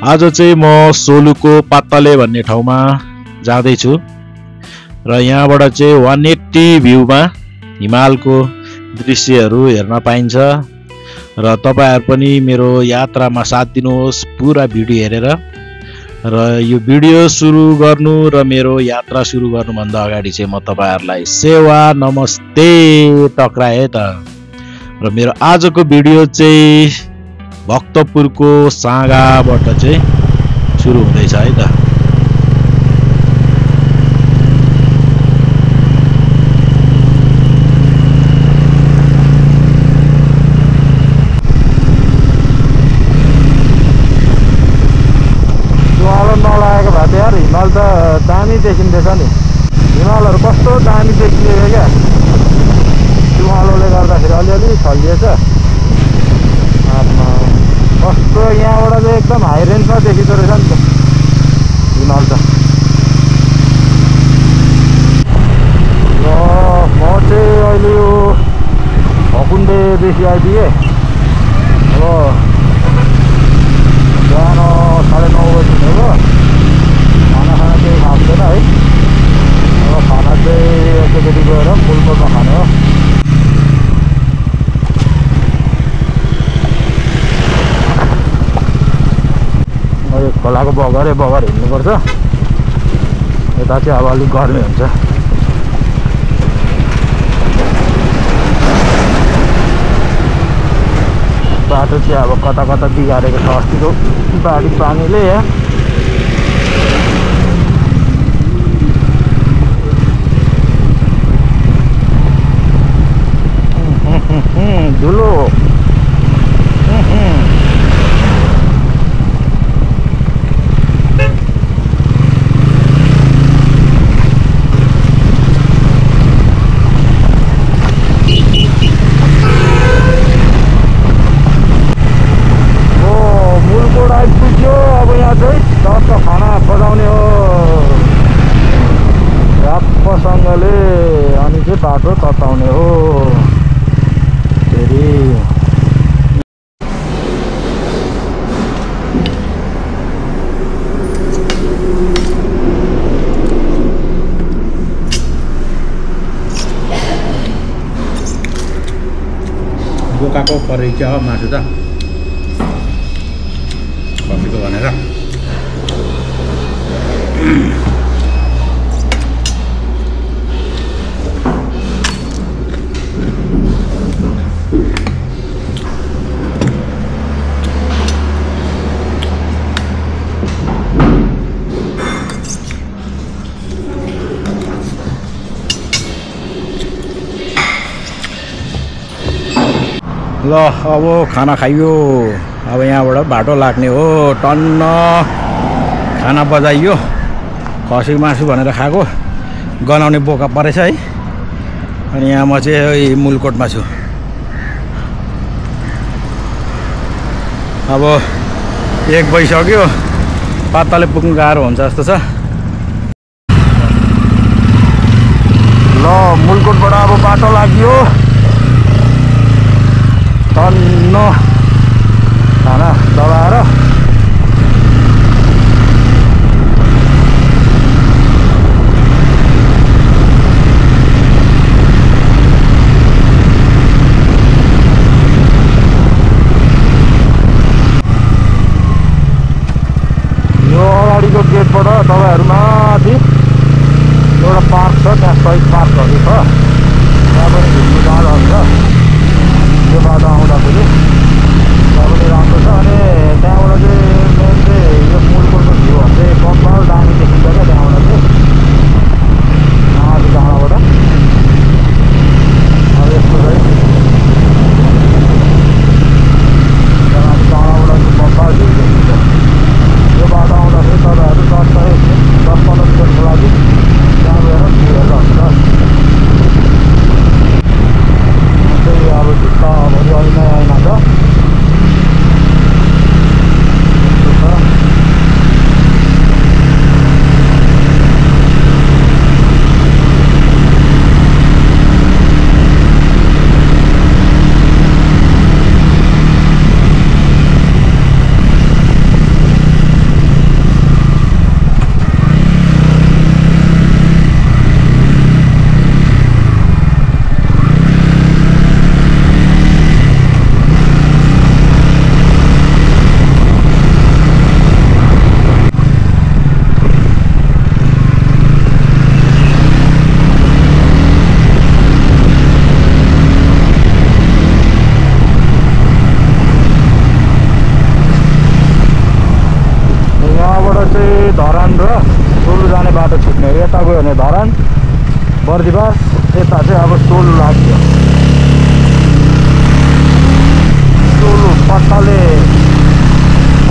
आज चाहिँ म सोलुको पातले भन्ने ठाउँमा जाँदैछु र यहाँबाट चाहिँ 180 भ्यूमा हिमालको दृश्यहरू हेर्न पाइन्छ र तपाईहरु पनि मेरो यात्रामा साथ दिनुहोस् पुरा भिडियो हेरेर र यो भिडियो सुरु गर्नु र मेरो यात्रा सुरु गर्नुभन्दा अगाडि चाहिँ म तपाईहरुलाई सेवा नमस्ते टक्राए त र मेरो आजको भिडियो चाहिँ भक्तपुरको साँगाबाट चाहिँ सुरु हुँदैछ है त। नलागेको भए त यार हिमाल त दामी देखिँदैछ नि। हिमालहरु कस्तो दामी देखिएको क्या, हिमालले गर्दाखेरि अलिअलि छलिएछ। कस्तो यहाँबाट चाहिँ एकदम हाई रेन्जमा देखिँदो रहेछ नि त हिमाल त। र म चाहिँ अहिले यो भकुण्डेदेखि आइपुगेँ। अब बिहान 9:30 बजी भयो। खाना केही खाँदैन है। अब खाना चाहिँ एकैचोटि गएर फुलकोटमा खाने हो। खोलाको बगरै बगर हिँड्नुपर्छ। यता चाहिँ अब अलिक गर्मी हुन्छ। बाटो चाहिँ अब कता कता बिगारेको छ अस्तिको बाढी पानीले। धुलो खाना बजाउने हो राप्पसँगले अनि चाहिँ बाटो तताउने हो फेरि। बोकाको परेको हो मासु त कतिको भनेर। ल अब खाना खाइयो। अब यहाँबाट बाटो लाग्ने हो। टन्न खाना बजाइयो। खसी मासु भनेर खाएको गनाउने बोका परेछ है। अनि यहाँ म चाहिँ मुलकोटमा छु। अब 1 बजिसक्यो। पातले पुग्नु गाह्रो हुन्छ जस्तो छ। ल मुलकोटबाट अब बाटो लाग्यो। टन्न खाना दबाएर यो अगाडिको गेटबाट तपाईहरु माथि एउटा पार्क छ, त्यहाँ शहीद पार्कहरू छ। त्यहाँ पनि घुम्नु जाँदा हुन्छ। यो बाटो आउँदाखेरि पनि राम्रो छ। अनि धरान र सोलु जाने बाटो छुट्ने हो। यता गयो भने धरान बर्दिवास, यता चाहिँ अब सोलु लाग्यो। सोलु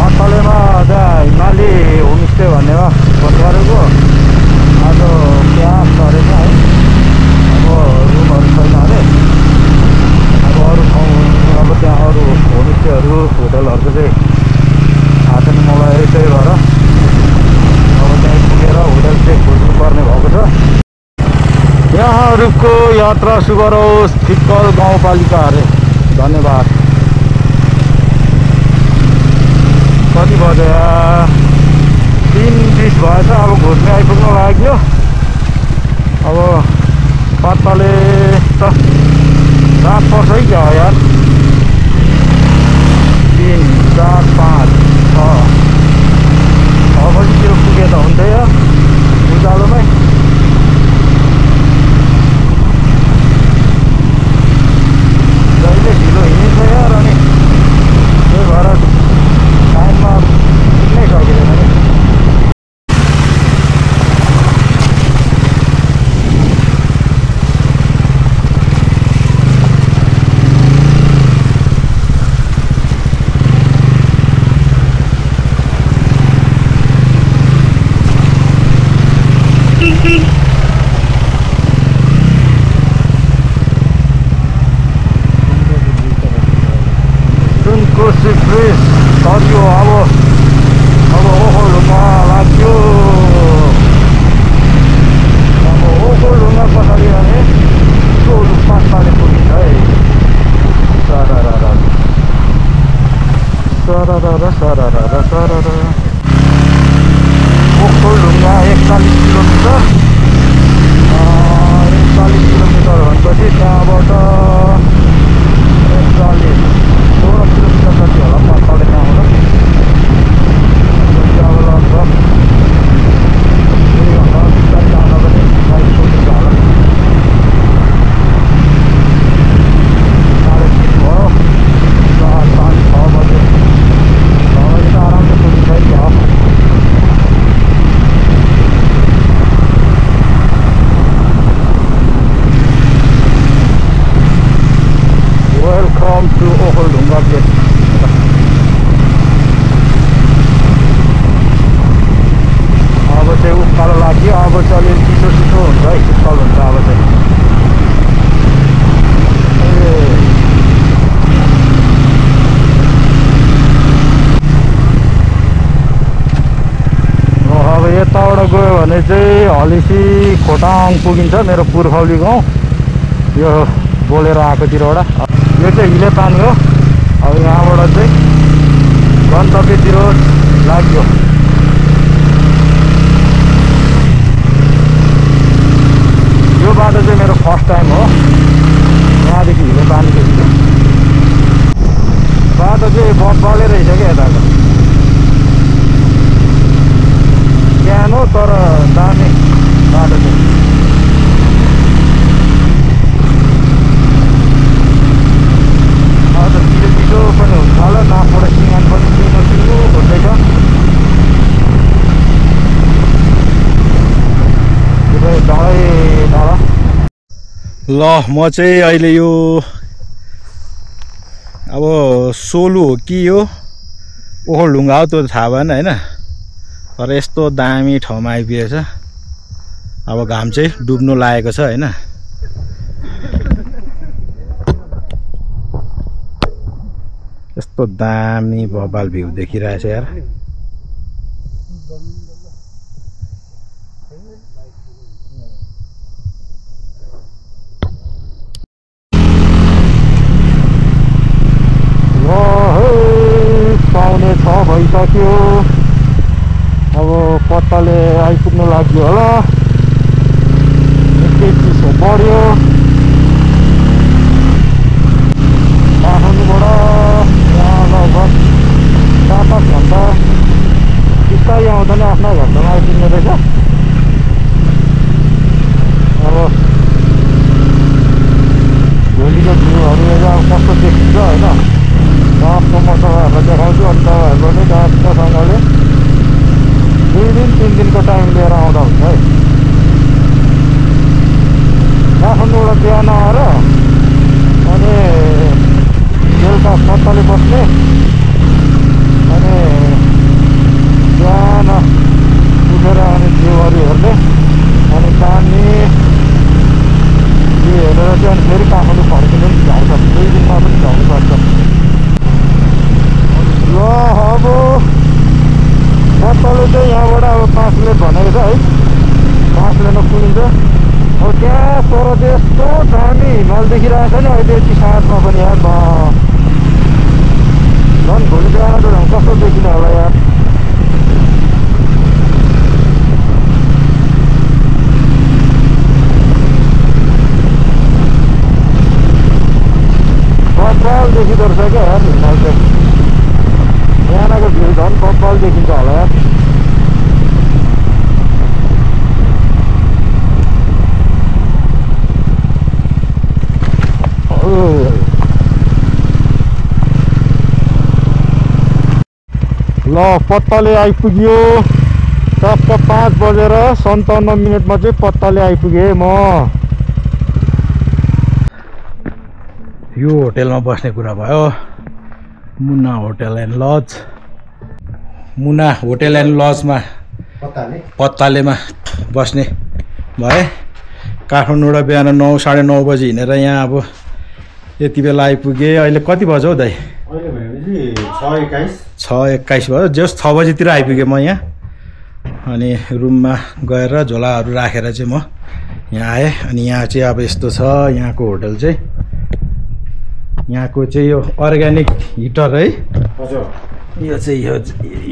पत्तलेमा त्यहाँ हिमाली होमस्टे भन्नेमा फोन गरेको। आज क्यास गरेछ है। अब रुमहरू छैन अरे। अब अरू ठाउँ अब त्यहाँ अरू होमस्टेहरू होटलहरूको चाहिँ थाहा छैन मलाई। त्यही भएर अब त्यहाँ पुगेर होटल चाहिँ खोज्नु पर्ने भएको छ। यहाँहरूको यात्रा शुभ रहोस्। फिक्कल गाउँपालिका अरे। धन्यवाद। कति बज्यो? 3:20 भएछ। अब घुम्ने आइपुग्नु लाग्यो। अब पत्तले त रात पर्छ है क्या यार। 3, 4, 5, 6 बजीतिर पुगे त हुन्थ्यो उज्यालोमै। जहिले ढिलो हिँडिन्छ यार। अनि त्यही भएर टाइममा पुग्नै सकिँदैन नि। अब ओखलढुङ्गा लाग्यो। अब ओखलढुङ्गा पछाडि भने सोलु पत्तले पुगिन्छ है। सररर ओखलढुङ्गा 41 किलोमिटर। 41 किलोमिटर भनेपछि त्यहाँबाट 16 किलोमिटर जति होला पत्तले त्यहाँबाट। अब लगभग 2 घन्टा बिस्तारै जाँदा पनि पुगिन्छ होला। 3:30 भयो। 4, 5, 6 बजे 6 बजे त आरामले पुगिन्छ है क्या। Welcome to Okhaldhunga gate. अब चाहिँ उकालो लाग्यो। अब चाहिँ अलिअलि चिसो हुन्छ है। शीतल हुन्छ अब चाहिँ। अब यताबाट गयो भने चाहिँ हलिसी खोटाङ पुगिन्छ। मेरो पुर्खौली गाउँ यो बोलेर आएकोतिरबाट। यो चाहिँ हिले पानी हो। अब यहाँबाट चाहिँ गन्तव्यतिर लाग्यो। यो बाटो चाहिँ मेरो फर्स्ट टाइम हो। यहाँदेखि हिले पानी पुग्यो। बाटो चाहिँ बब्बाले रहेछ क्या यताको। सानो तर दामी बाटो चाहिँ। आज चिसो पनि हुन्छ होला। नाकबाट सिँगान पनि चिनो हुँदैछ। ल म चाहिँ अहिले यो अब सोलु हो कि यो ओखलढुङ्गा हो त्यो थाहा भएन होइन। तर यस्तो दामी ठाउँमा आइपुगेछ। अब घाम चाहिँ डुब्नु लागेको छ होइन। यस्तो दामी बबाल भ्यू देखिरहेछ यार। पाउने 6 भइसक्यो। अब पत्तले आइपुग्नु लाग्यो होला। निकै चिसो बढ्यो। काठमाडौँबाट यहाँ लगभग 4-5 घन्टा बिस्तारै आउँदा नि 8-9 घन्टामा आइपुग्ने रहेछ। अब भोलिको भ्यूहरू कस्तो देखिन्छ होइन। म तपाईँहरूलाई देखाउँछु। अनि तपाईँहरूले पनि राम्रोसँगले 2 दिन 3 दिनको झन् बब्बल देखिन्छ होला यार। ल पत्ताले आइपुग्यो। टक्क 5:57 चाहिँ पत्ताले आइपुगेँ म। यो होटेलमा बस्ने कुरा भयो। Muna hotel and lodge. Muna hotel and लजमा पत्तालेमा बस्ने भए। काठमाडौँबाट बिहान 9 साढे 9 बजी हिँडेर यहाँ अब यति बेला आइपुगेँ। अहिले कति बज्यो हौ दाइ? 6:21 भयो। जस 6 बजीतिर आइपुगेँ म यहाँ। अनि रुममा गएर झोलाहरू राखेर चाहिँ म यहाँ आएँ। अनि यहाँ चाहिँ अब यस्तो छ यहाँको होटल चाहिँ। यहाँको चाहिँ यो अर्ग्यानिक हिटर है। यो चाहिँ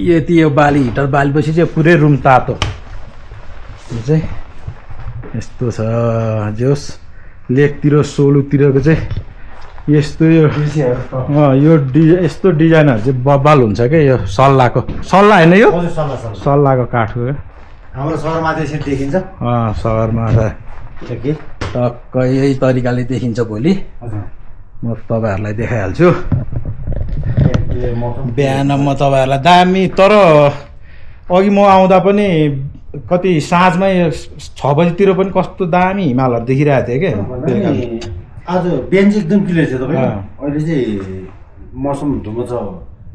यति यो बाली हिटर बालेपछि चाहिँ पुरै रुम तातो। यो चाहिँ यस्तो छ। जोस् लेकतिर सोलुतिरको चाहिँ यस्तो यो यस्तो डिजाइनहरू चाहिँ बब्बाल हुन्छ क्या। यो सल्लाहको सल्लाह होइन यो सल्लाहको काठको हाम्रो सहरमा त्यसरी देखिन्छ। सहरमा टक्क यही तरिकाले देखिन्छ। भोलि म तपाईँहरूलाई देखाइहाल्छु। बिहान म तपाईँहरूलाई दामी। तर अघि म आउँदा पनि कति साँझमै 6 बजीतिर पनि कस्तो दामी हिमालहरू देखिरहेको थियो क्या। आज बिहान चाहिँ एकदम क्लियर थियो तपाईँ। अहिले चाहिँ मौसम धुम्म छ।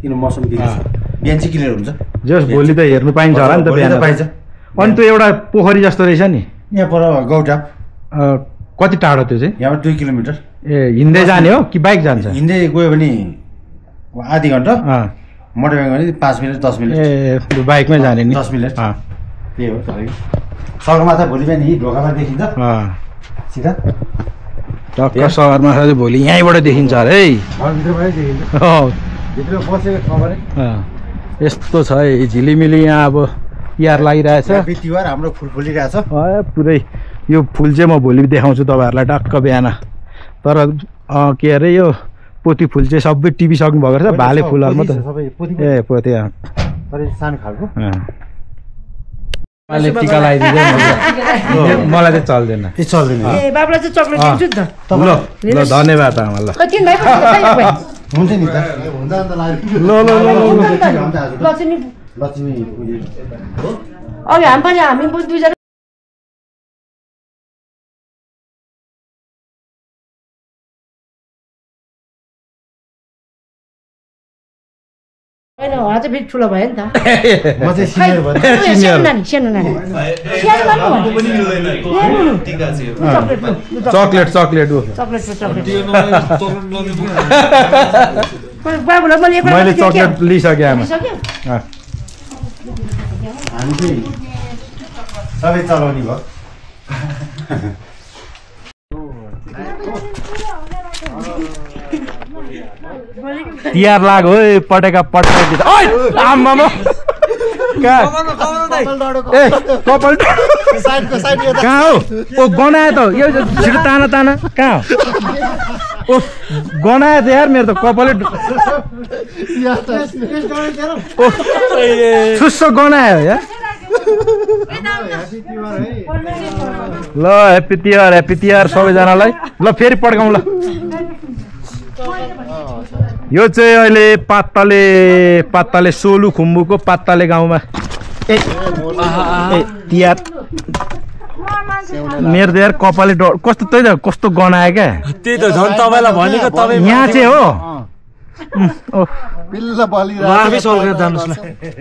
किन मौसम बिहान चाहिँ क्लियर हुन्छ। जस भोलि त हेर्नु पाइन्छ होला नि त। बिहान पाइन्छ। अनि त्यो एउटा पोखरी जस्तो रहेछ नि यहाँ पर गौटाप। कति टाढो त्यो चाहिँ? यहाँबाट 2 किलोमिटर। ए हिँड्दै जाने हो कि बाइक जान्छ? हिँड्दै गयो भने आधी घन्टा। मोटरबाइक भने 5 मिनट 10 मिनट। ए बाइकमै जाने नि 10 मिनट। त्यही हो। सगरमाथा भोलि बिहान यही ढोकामा देखिन्छ सिधा। टक्क सगरमाथा चाहिँ भोलि यहीँबाट देखिन्छ अरे है। यस्तो छ है झिलिमिली। यहाँ अब तिहार लागिरहेछ। तिहार हाम्रो फुल फुलिरहेछ पुरै। यो फुल चाहिँ म भोलि देखाउँछु तपाईँहरूलाई टक्क बिहान। तर के अरे यो पोथी फुल चाहिँ सबै टिभी सक्नु भएको रहेछ। भाले फुलहरूमा त ए पोथी सानो खालको। टिका लगाइदिन्छ। मलाई चाहिँ चल्दैन। चल्दैन। ल धन्यवाद आमा। ल हुन्छ नि त। अघि हामी दुईजना होइन उहाँ चाहिँ फेरि ठुलो भयो नि त। म चाहिँ सिनियर भएँ। सानो नानी चक्लेट मैले चक्लेट लिइसकेँ आमा। हामी चाहिँ सबै चलाउने भयो। तिहार लाग्यो है। पटेका आम्मा ए कपाल कहाँ हो? ओ गनायो त यो छिटो ताना कहाँ हो? ओ गनायो त यार मेरो त कपालै सुस्सो गनायो यार। ल ह्याप्पी तिहार सबैजनालाई। ल फेरि पड्काउँ ल। यो चाहिँ अहिले पात्ताले सोलुखुम्बुको पात्ताले गाउँमा तिहार। मेरो त यार कपाले कस्तो त्यही त कस्तो गनायो क्या। त्यही त झन् तपाईँलाई भनेको तपाईँ यहाँ चाहिँ हो।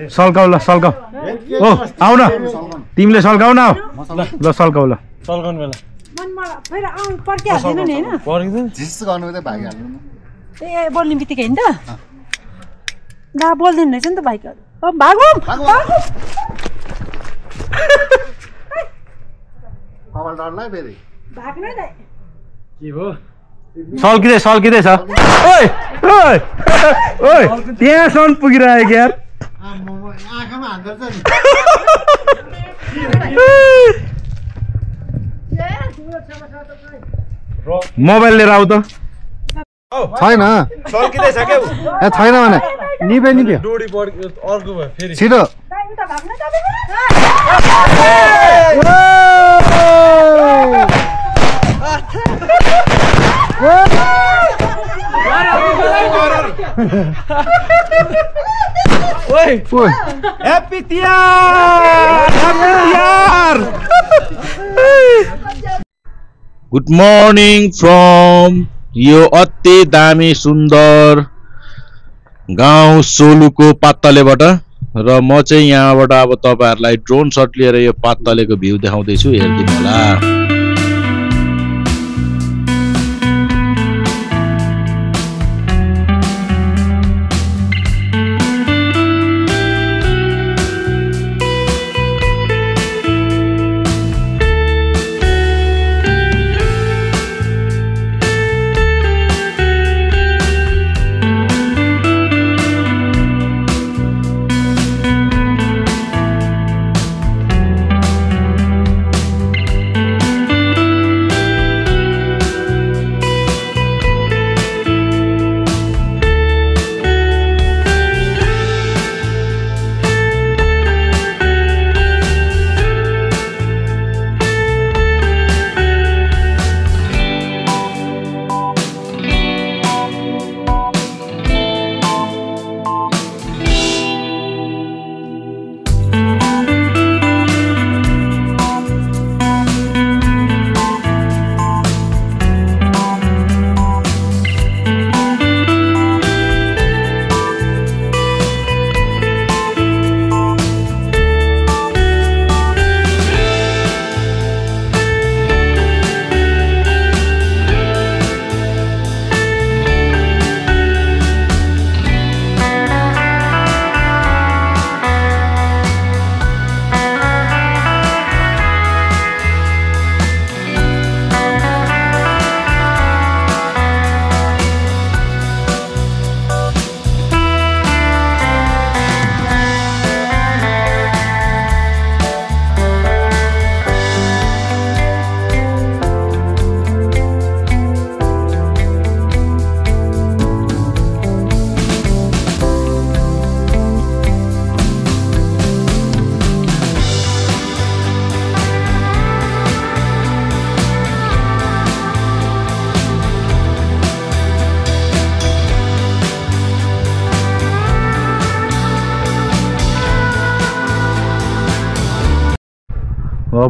सल्काउ ल सल्काउ। ओ आउ न तिमीले सल्काउ न। ल सल्काउ ल। ए बोल्ने बित्तिकै नि त दा बोल्दैन रहेछ नि त भाइको। भागौँ सल्किँदैछ। ओइ त्यहाँसम्म पुगिरहेको यार। मोबाइल लिएर आऊ त। छैन सल्किँदैछ क्या। छैन भने निभ्यो डोरी अर्को भयो फेरि छिटो happy Tihar good morning from यो अति दामी सुन्दर गाउँ सोलुको पातलेबाट र म चाहिँ यहाँबाट अब तपाईहरुलाई ड्रोन शट लिएर यो पातलेको भ्यू देखाउँदैछु हेर्दिनु होला।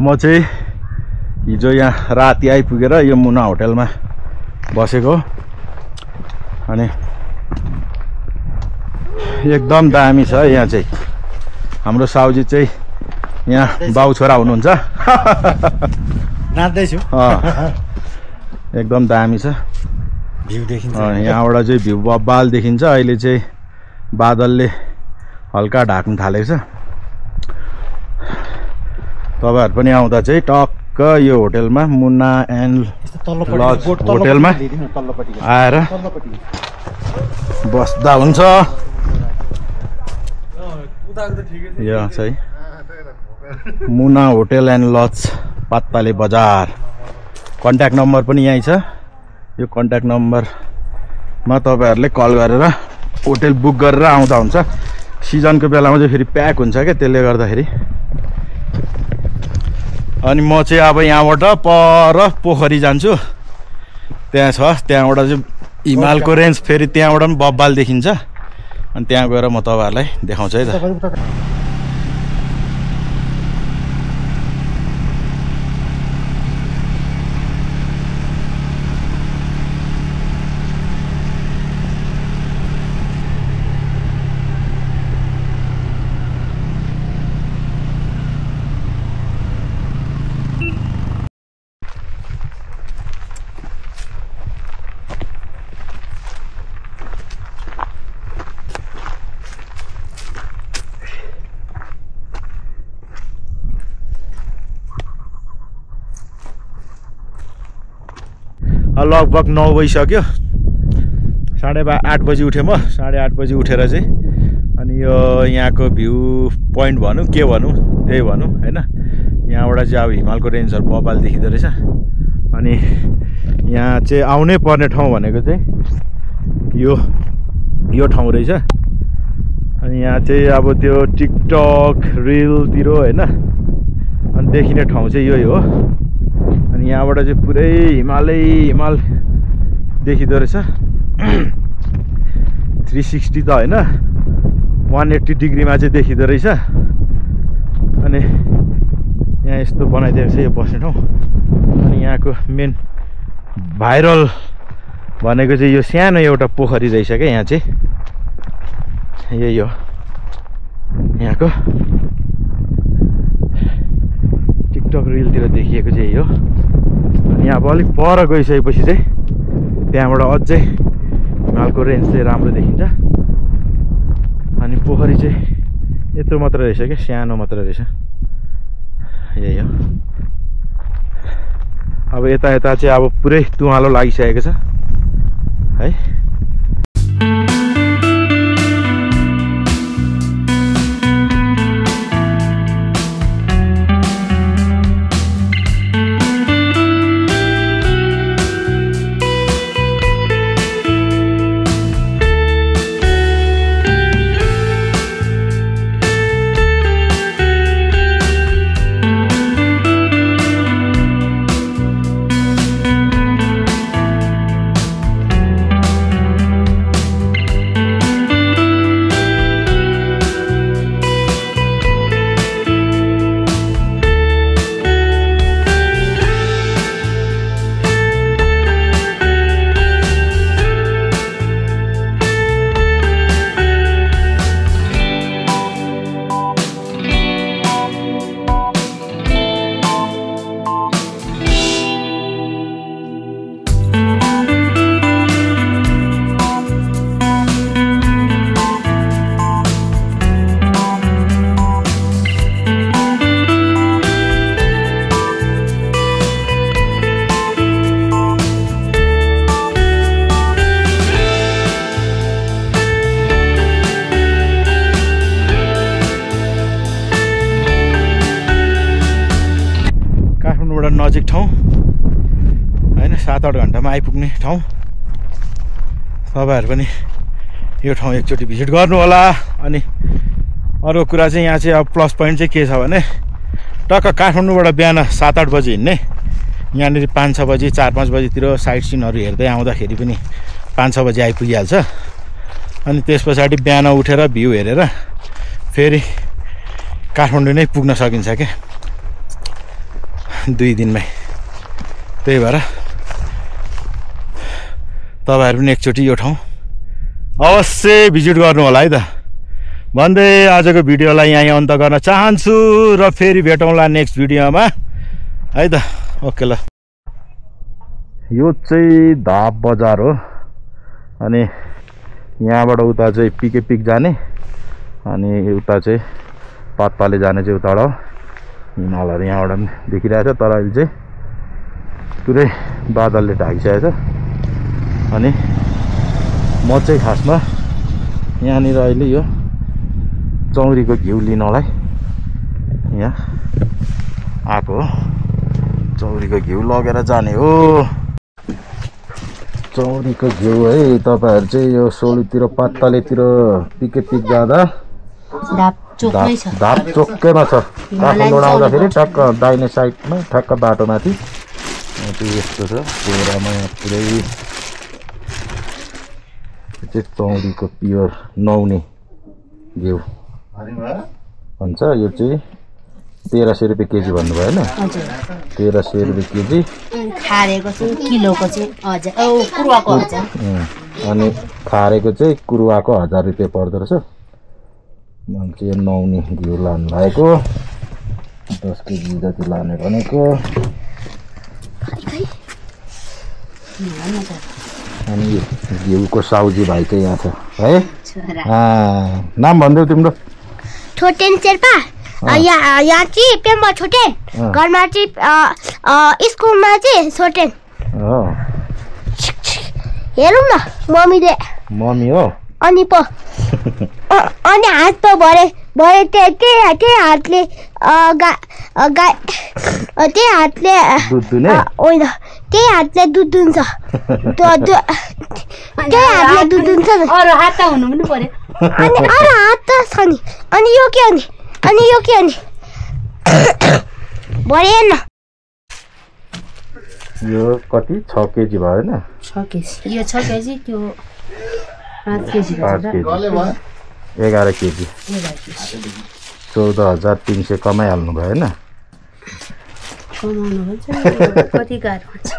म चाहिँ हिजो यहाँ राति आइपुगेर यो मुना होटेलमा बसेको अनि एकदम दामी छ यहाँ चाहिँ। हाम्रो साउजी चाहिँ यहाँ बाउ छोरा हुनुहुन्छ नाच्दैछु एकदम दामी छ भ्यू देखिन्छ यहाँबाट चाहिँ भ्यू बब्बाल देखिन्छ। अहिले चाहिँ बादलले हल्का ढाक्न थालेको छ। तपाईहरु पनि आउँदा चाहिँ टक्क यो होटेलमा मुन्ना एन्ड लज होटेलमा आएर बस्दा हुन्छ। यो चाहिँ मुना होटेल एन्ड लज पात्ताले बजार। कन्ट्याक्ट नम्बर पनि यहीँ छ। यो कन्ट्याक्ट नम्बरमा तपाईहरुले कल गरेर होटेल बुक गरेर आउँदा हुन्छ। सिजनको बेलामा चाहिँ फेरि प्याक हुन्छ क्या, त्यसले गर्दाखेरि। अनि म चाहिँ अब यहाँबाट पर पोखरी जान्छु। त्यहाँ छ, त्यहाँबाट चाहिँ हिमालको रेन्ज फेरि त्यहाँबाट पनि बब्बाल देखिन्छ। अनि त्यहाँ गएर म तपाईहरुलाई देखाउँछु है त। लगभग 9 बजिसक्यो। 8:30 बजी उठेँ म। 8:30 बजी उठेर चाहिँ अनि यो यहाँको भ्यू पोइन्ट भनौँ के भनौँ त्यही भनौँ हैन। यहाँबाट चाहिँ अब हिमालको रेन्जहरू बब्बाल देखिँदो रहेछ। अनि यहाँ चाहिँ आउनै पर्ने ठाउँ भनेको चाहिँ यो ठाउँ रहेछ। अनि यहाँ चाहिँ अब त्यो टिकटक रिलतिर होइन अनि देखिने ठाउँ चाहिँ यही हो। अनि यहाँबाट चाहिँ पुरै हिमाल देखिँदो रहेछ। 360 त होइन 180 डिग्रीमा चाहिँ देखिँदो रहेछ। अनि यहाँ यस्तो बनाइदिएको छ यो बस्ने ठाउँ। अनि यहाँको मेन भाइरल भनेको चाहिँ यो सानो एउटा पोखरी रहेछ क्या। यहाँ चाहिँ यही हो यहाँको टिकटक रिलतिर देखिएको चाहिँ यही हो। अनि अब अलिक पर गइसकेपछि चाहिँ त्यहाँबाट अझै हिमालको रेन्ज चाहिँ राम्रो देखिन्छ। अनि पोखरी चाहिँ यत्रो मात्र रहेछ क्या, सानो मात्र रहेछ। यही हो। अब यता चाहिँ अब पुरै तुवालो लागिसकेको छ है। नजिक ठाउँ होइन, 7-8 घन्टामा आइपुग्ने ठाउँ। तपाईँहरू पनि यो ठाउँ एकचोटि भिजिट गर्नु होला। अनि अरू कुरा चाहिँ यहाँ चाहिँ अब प्लस पोइन्ट चाहिँ के छ भने टक्क काठमाडौँबाट बिहान 7-8 बजी हिँड्ने, यहाँनिर 5-6 बजी 4-5 बजीतिर साइट सिनहरू हेर्दै आउँदाखेरि पनि 5-6 बजी आइपुगिहाल्छ। अनि त्यस पछाडि बिहान उठेर भ्यू हेरेर फेरि काठमाडौँ नै पुग्न सकिन्छ क्या 2 दिनमै। त्यही भएर तपाईँहरू पनि एकचोटि यो ठाउँ अवश्य भिजिट गर्नु होला है त भन्दै आजको भिडियोलाई यहीँ अन्त गर्न चाहन्छु र फेरि भेटौँला नेक्स्ट भिडियोमा है त। ओके ल। यो चाहिँ धाप बजार हो। अनि यहाँबाट उता चाहिँ पिके पिक जाने अनि उता चाहिँ पातपाले जाने चाहिँ उताबाट हिमालहरू यहाँबाट पनि देखिरहेछ। तर अहिले चाहिँ पुरै बादलले ढाकिसकेको छ। अनि म चाहिँ खासमा यहाँनिर अहिले यो चौरीको घिउ लिनलाई यहाँ आएको हो। चौरीको घिउ लगेर जाने हो। चौरीको घिउ है तपाईँहरू चाहिँ यो सोलुतिर पाततालेतिर पिके पिक जाँदा धाप चोकैमा छ। काठमाडौँ आउँदाखेरि ठ्याक्क दाहिने साइडमा ठ्याक्क बाटोमाथि यस्तो छ। चौरामा पुरै चाहिँ चौरीको प्योर नुहाउने घिउ भन्छ। यो चाहिँ 1300 रुपियाँ केजी भन्नुभयो होइन? 1300 रुपियाँ केजी। खारेको चाहिँ किलोको चाहिँ 1000, कुरुवाको 1000। अनि खारेको चाहिँ कुरुवाको 1000 रुपियाँ पर्दो रहेछ। मान्छे नुहाउने घिउ लानु लागेको 10 केजी जति लाने भनेको। अनि घिउको साउजी भाइ चाहिँ यहाँ छ है। नाम भनिदेऊ तिम्रो? छोटेन शेर्पा। यहाँ चाहिँ पेम्बा छोटेन, घरमा चाहिँ स्कुलमा चाहिँ छोटेन। हेरौँ न मम्मीले। मम्मी हो अनि पो अनि हात पो भरे त्यही हातले त्यही हातले दुध दुने होइन, त्यही हातले दुध दुन्छ। त्यही हातले दुध दुन्छ। अरू हात त हुनु पनि पर्यो। अनि अरू हात मात्र छ नि अनि यो के हो नि भएन यो कति 6 केजी भयो हैन 6 केजी यो 6 केजी त्यो 5 केजी 11 केजी 14300 कमाइहाल्नु भयो हैन कमाउनु भन्छ कति गाह्रो हुन्छ